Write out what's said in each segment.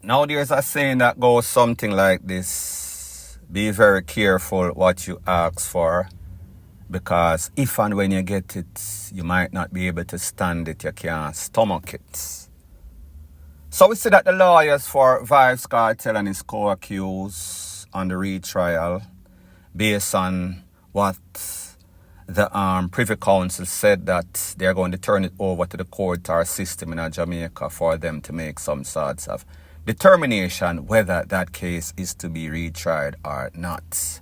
Now there's a saying that goes something like this. Be very careful what you ask for, because if and when you get it, you might not be able to stand it, you can't stomach it. So we see that the lawyers for Vybz Kartel and his co-accused on the retrial, based on what the Privy Council said, that they're going to turn it over to the court or system in Jamaica for them to make some sorts of determination whether that case is to be retried or not.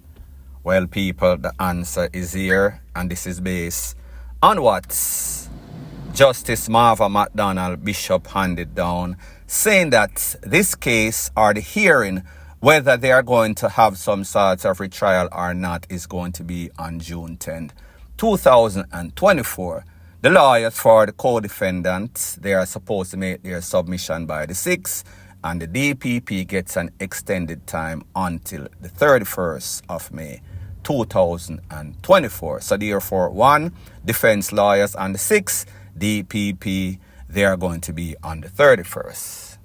Well, people, the answer is here, and this is based on what Justice Marva McDonald Bishop handed down, saying that this case or the hearing, whether they are going to have some sort of retrial or not, is going to be on June 10th, 2024. The lawyers for the co-defendants, they are supposed to make their submission by the 6th, and the DPP gets an extended time until the 31st of May, 2024. So therefore, 1, defense lawyers on the 6th, DPP, they are going to be on the 31st.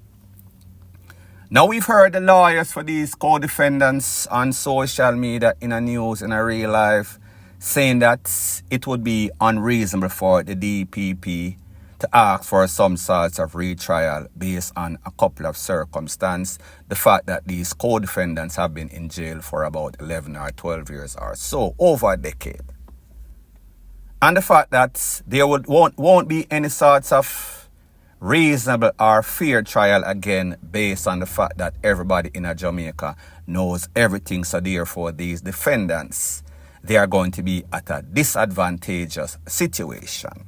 Now we've heard the lawyers for these co-defendants on social media, in a news, in a real life, saying that it would be unreasonable for the DPP to ask for some sorts of retrial based on a couple of circumstances. The fact that these co-defendants have been in jail for about 11 or 12 years or so, over a decade. And the fact that there won't be any sorts of reasonable or fair trial again, based on the fact that everybody in Jamaica knows everything. So therefore, these defendants, they are going to be at a disadvantageous situation.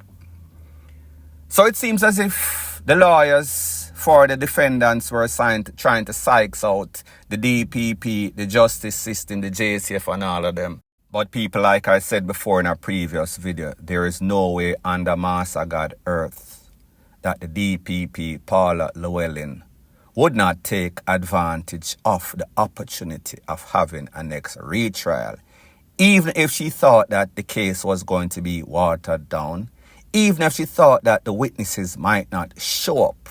So it seems as if the lawyers for the defendants were trying to psych out the DPP, the justice system, the JCF and all of them. But people, like I said before in a previous video, there is no way under Master God earth that the DPP, Paula Llewellyn, would not take advantage of the opportunity of having a next retrial. Even if she thought that the case was going to be watered down, even if she thought that the witnesses might not show up,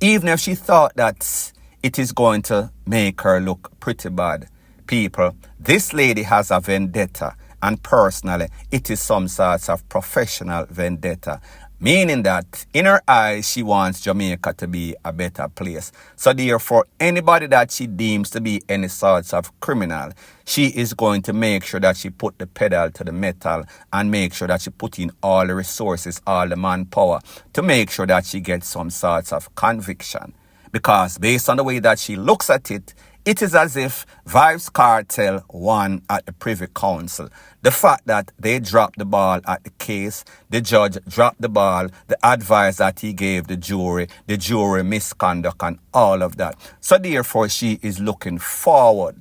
even if she thought that it is going to make her look pretty bad, people, this lady has a vendetta, and personally, it is some sort of professional vendetta, meaning that in her eyes, she wants Jamaica to be a better place. So therefore, anybody that she deems to be any sorts of criminal, she is going to make sure that she put the pedal to the metal and make sure that she put in all the resources, all the manpower to make sure that she gets some sorts of conviction. Because based on the way that she looks at it, it is as if Vybz Kartel won at the Privy Council. The fact that they dropped the ball at the case, the judge dropped the ball, the advice that he gave the jury misconduct and all of that. So therefore, she is looking forward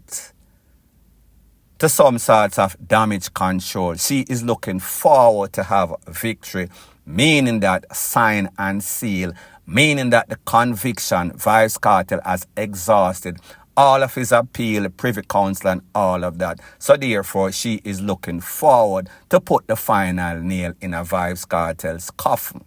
to some sort of damage control. She is looking forward to have victory, meaning that sign and seal, meaning that the conviction, Vybz Kartel has exhausted all of his appeal, Privy Council and all of that. So therefore, she is looking forward to put the final nail in a Vybz Kartel's coffin.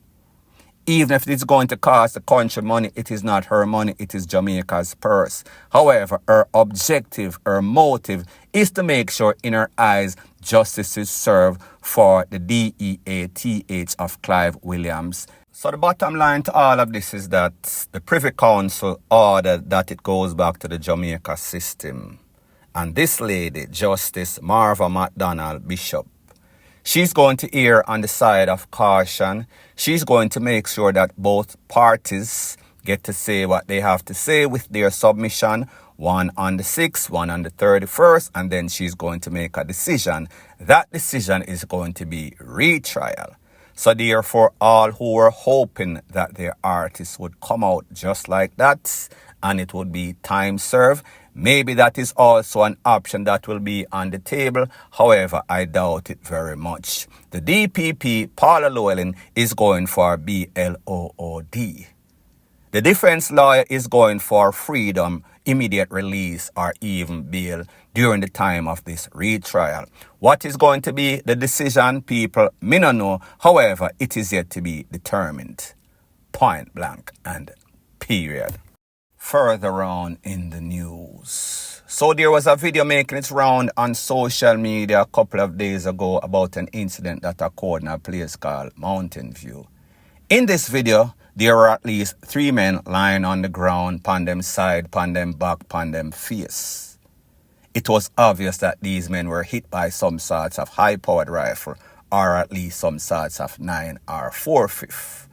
Even if it's going to cost the country money, it is not her money, it is Jamaica's purse. However, her objective, her motive is to make sure in her eyes justice is served for the DEATH of Clive Williams. So the bottom line to all of this is that the Privy Council ordered that it goes back to the Jamaica system. And this lady, Justice Marva McDonald Bishop, she's going to err on the side of caution. She's going to make sure that both parties get to say what they have to say with their submission, one on the 6th, one on the 31st, and then she's going to make a decision. That decision is going to be retrial. So therefore, all who were hoping that their artists would come out just like that and it would be time served, maybe that is also an option that will be on the table. However, I doubt it very much. The DPP, Paula Llewellyn, is going for BLOOD. The defense lawyer is going for freedom, immediate release, or even bail during the time of this retrial. What is going to be the decision, people, me no know. However, it is yet to be determined. Point blank and period. further on in the news. So there was a video making its round on social media a couple of days ago about an incident that occurred in a place called Mountain View. In this video, there were at least 3 men lying on the ground, pan them side, pan them back, pan them face. It was obvious that these men were hit by some sorts of high-powered rifle or at least some sorts of 9 or 4.5.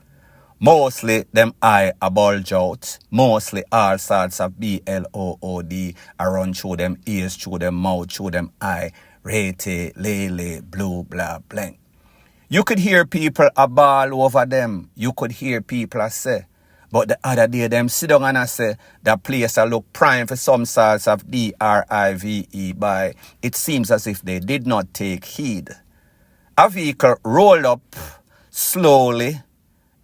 Mostly them eye a bulge out, mostly all sorts of BLOOD are run through them ears, through them mouth, through them eye, rete, lele, blue, blah, blank. You could hear people a bawl over them. You could hear people a say. But the other day, them sit down and I say, that place a look prime for some sorts of DRIVE by. It seems as if they did not take heed. A vehicle rolled up slowly,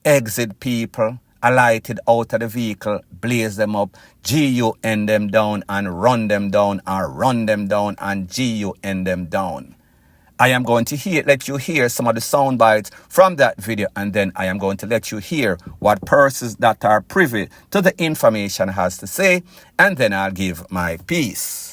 exit people, alighted out of the vehicle, blaze them up, GUN them down and run them down, or run them down and GUN them down. I am going to let you hear some of the sound bites from that video, and then I am going to let you hear what persons that are privy to the information has to say, and then I'll give my piece.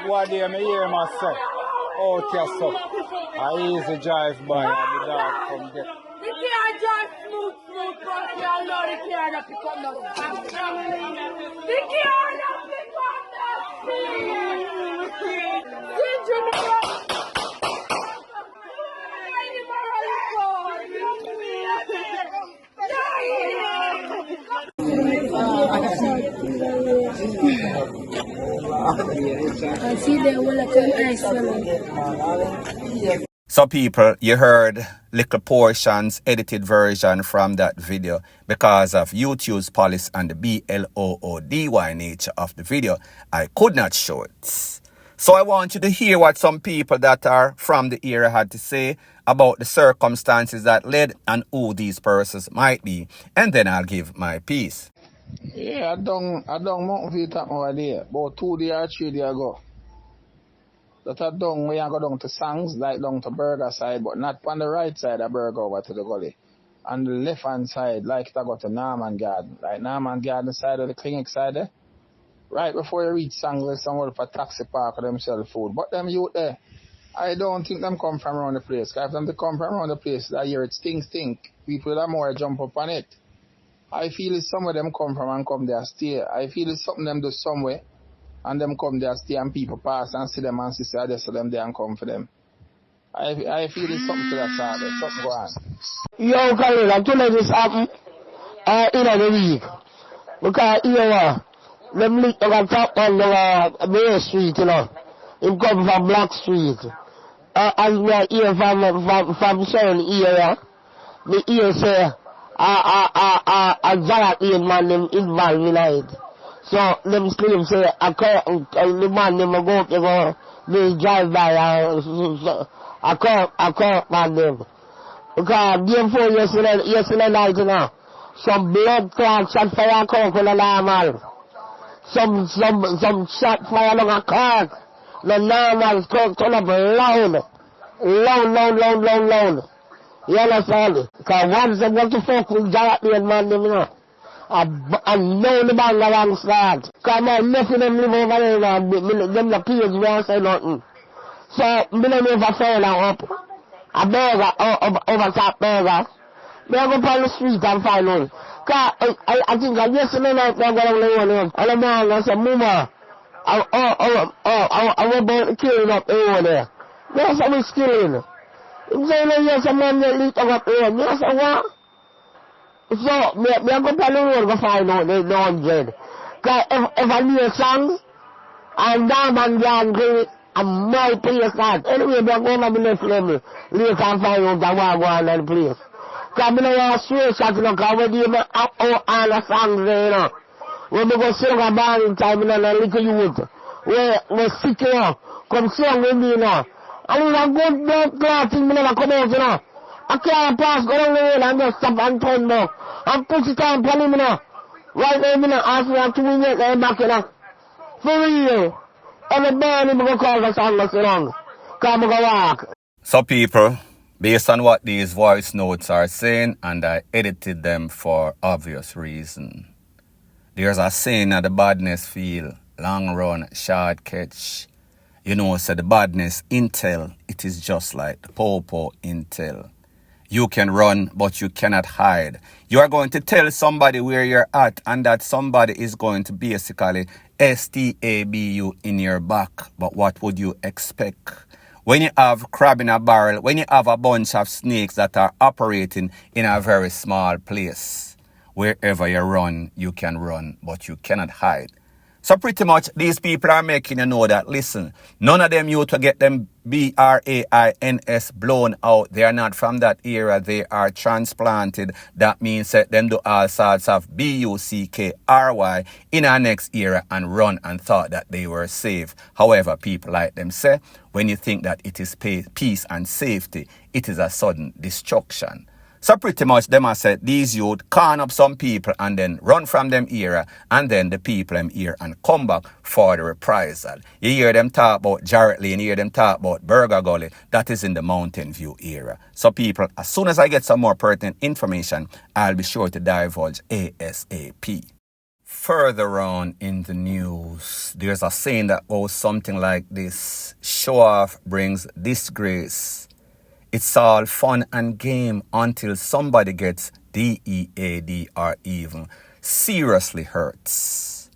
What day I hear myself out here, so I easy drive by and the dog come get. The car just smooth from here, I know the car that pick up now. The car that pick up now. Did you know? I see they will look nice. So people, you heard little portions, edited version from that video because of YouTube's policy and the BLOODY nature of the video. I could not show it. So I want you to hear what some people that are from the area had to say about the circumstances that led and who these persons might be. And then I'll give my piece. Yeah, I don't Mountain View talk over there. About 2 days or 3 days ago. That I don't we go down to Sangs, like down to Burger side, but not on the right side of Burger over to the gully. On the left hand side, like I go to Norman Garden. Like Norman Garden side of the clinic side there. Right before you reach Sangs, there's someone for taxi park or them sell food. But them youth there, I don't think them come from around the place. Because if them to come from around the place, I hear it stink. People that more jump up on it. I feel it's some of them come from and come there stay. I feel it's something them do somewhere and them come there stay and people pass and see them and see I just them there and come for them. I feel it's something to that side there. Something go on. Yo, Khalil, I told you this happen in the week. Because them lick on top on the Main Street, you know. Him come from Black Street. As we are here from certain area, the ear say a giant man involved in it. So them claim say the man them go they drive by a court man them. Because therefore yesterday night you know, some blood clots and fire come from the normal. Some shot fire on a car. The normal turn up loud. You understand? Because once they want to fuck with giant man them, you know. I know the band around start. Because my nephew them live over there, them the kids won't say nothing. So, I don't know if I found out up. A burger, over top burger. They go on the street and find one. Because I think yesterday night they got on the one. And the man I said, Mama, I want to kill up over there. There's some killing. He said, yes, a man that lit up there. Yes, what? So, me go on the road to find out the 100. Because if I hear songs, and Diamond Jan Green, and my place that. Anyway, they're going to be next level. Later and find out the war going on the place. Because I don't want to straight shot, you know, because when you have all the songs there, you know. When we go sing a band in time, you know, a little youth, we're sick, you know, come sing with me now. And it's a good blood clot thing, me never come out, you know. I can't pass, go down the road and just stop and turn back. And push it on for him, you know. Right now, me not ask me to win it back, you know. For real. Every morning, me go call for songs, you know. Come, me go walk. So people, based on what these voice notes are saying, and I edited them for obvious reason. There's a saying that the badness feel, long run, short catch. You know, so the badness intel, it is just like the popo intel. You can run, but you cannot hide. You are going to tell somebody where you're at, and that somebody is going to basically stab you in your back. But what would you expect? When you have crab in a barrel, when you have a bunch of snakes that are operating in a very small place, wherever you run, you can run, but you cannot hide. So pretty much these people are making you know that, listen, none of them you to get them BRAINS blown out. They are not from that era. They are transplanted. That means that them do all sorts of BUCKRY in our next era and run and thought that they were safe. However, people like them say, when you think that it is peace and safety, it is a sudden destruction. So pretty much them have said these youth con up some people and then run from them era, and then the people them here and come back for the reprisal. You hear them talk about Jarrett Lane, you hear them talk about Burger Gully. That is in the Mountain View era. So people, as soon as I get some more pertinent information, I'll be sure to divulge ASAP. Further on in the news, there's a saying that goes something like this: show off brings disgrace. It's all fun and game until somebody gets DEAD or even seriously hurts.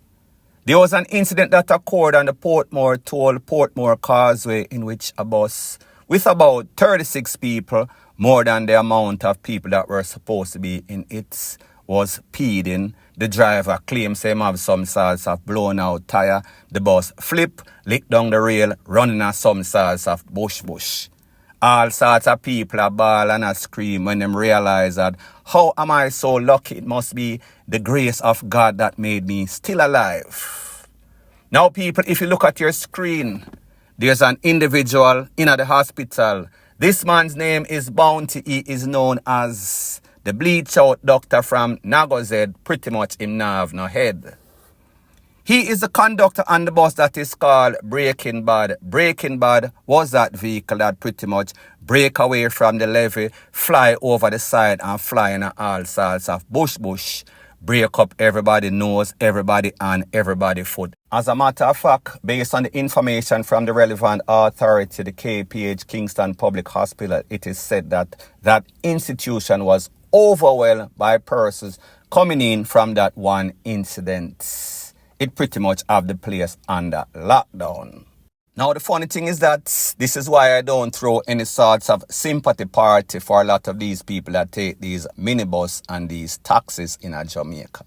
There was an incident that occurred on the Portmore Causeway in which a bus with about 36 people, more than the amount of people that were supposed to be in it, was speeding. The driver claims him have some sorts of blown out tire. The bus flipped, licked down the rail, running on some sorts of bush. All sorts of people are bawl and a scream when them realize that, how am I so lucky? It must be the grace of God that made me still alive. Now people, if you look at your screen, there's an individual in the hospital. This man's name is Bounty. He is known as the bleach out doctor from Nagozed. Pretty much him now have no head. He is the conductor on the bus that is called Breaking Bad. Breaking Bad was that vehicle that pretty much break away from the levee, fly over the side and fly in all sorts of bush, break up everybody's nose, everybody and everybody foot. As a matter of fact, based on the information from the relevant authority, the KPH Kingston Public Hospital, it is said that that institution was overwhelmed by persons coming in from that one incident. It pretty much have the place under lockdown. Now the funny thing is that this is why I don't throw any sorts of sympathy party for a lot of these people that take these minibus and these taxis in Jamaica.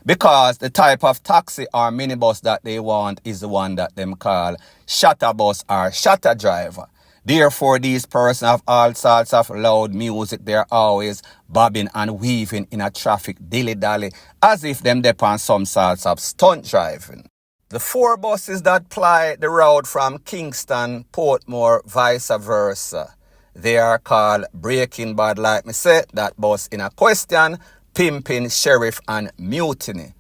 Because the type of taxi or minibus that they want is the one that them call shatter bus or shatter driver. Therefore, these persons have all sorts of loud music. They're always bobbing and weaving in a traffic dilly-dally as if them depend some sorts of stunt driving. The 4 buses that ply the route from Kingston, Portmore, vice versa, they are called Breaking Bad, like me said, that bus in a question, Pimpin', Sheriff and Mutiny.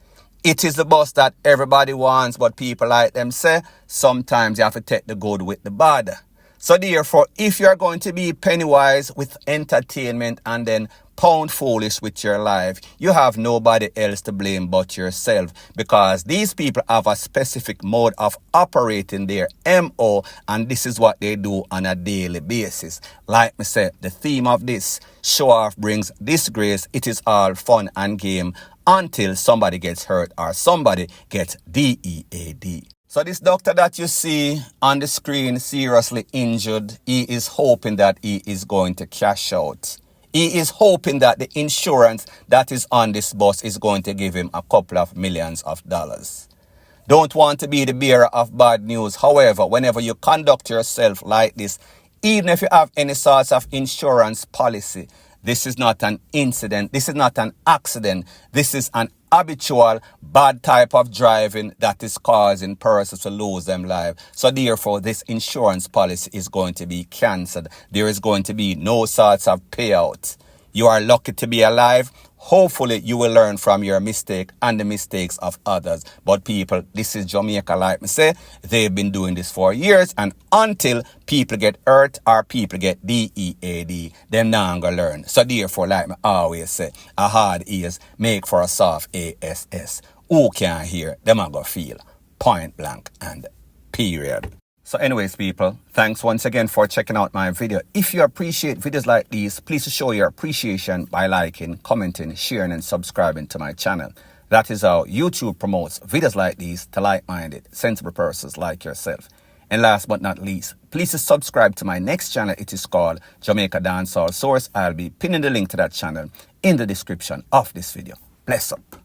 It is the bus that everybody wants, but people like them say, sometimes you have to take the good with the bad. So therefore, if you're going to be penny wise with entertainment and then pound foolish with your life, you have nobody else to blame but yourself, because these people have a specific mode of operating their MO, and this is what they do on a daily basis. Like me said, the theme of this show off brings disgrace. It is all fun and game until somebody gets hurt or somebody gets DEAD. So this doctor that you see on the screen seriously injured, he is hoping that he is going to cash out. He is hoping that the insurance that is on this bus is going to give him a couple of millions of dollars. Don't want to be the bearer of bad news. However, whenever you conduct yourself like this, even if you have any sorts of insurance policy, this is not an incident. This is not an accident. This is an habitual bad type of driving that is causing persons to lose them life. So therefore, this insurance policy is going to be cancelled. There is going to be no sorts of payouts. You are lucky to be alive. Hopefully, you will learn from your mistake and the mistakes of others. But people, this is Jamaica, like me say. They've been doing this for years. And until people get hurt or people get DEAD, them not gonna learn. So therefore, like me always say, a hard ears make for a soft ASS. Who can hear, them are gonna feel. Point blank and period. So anyways, people, thanks once again for checking out my video. If you appreciate videos like these, please show your appreciation by liking, commenting, sharing, and subscribing to my channel. That is how YouTube promotes videos like these to like-minded, sensible persons like yourself. And last but not least, please subscribe to my next channel. It is called Jamaica Dancehall Source. I'll be pinning the link to that channel in the description of this video. Bless up.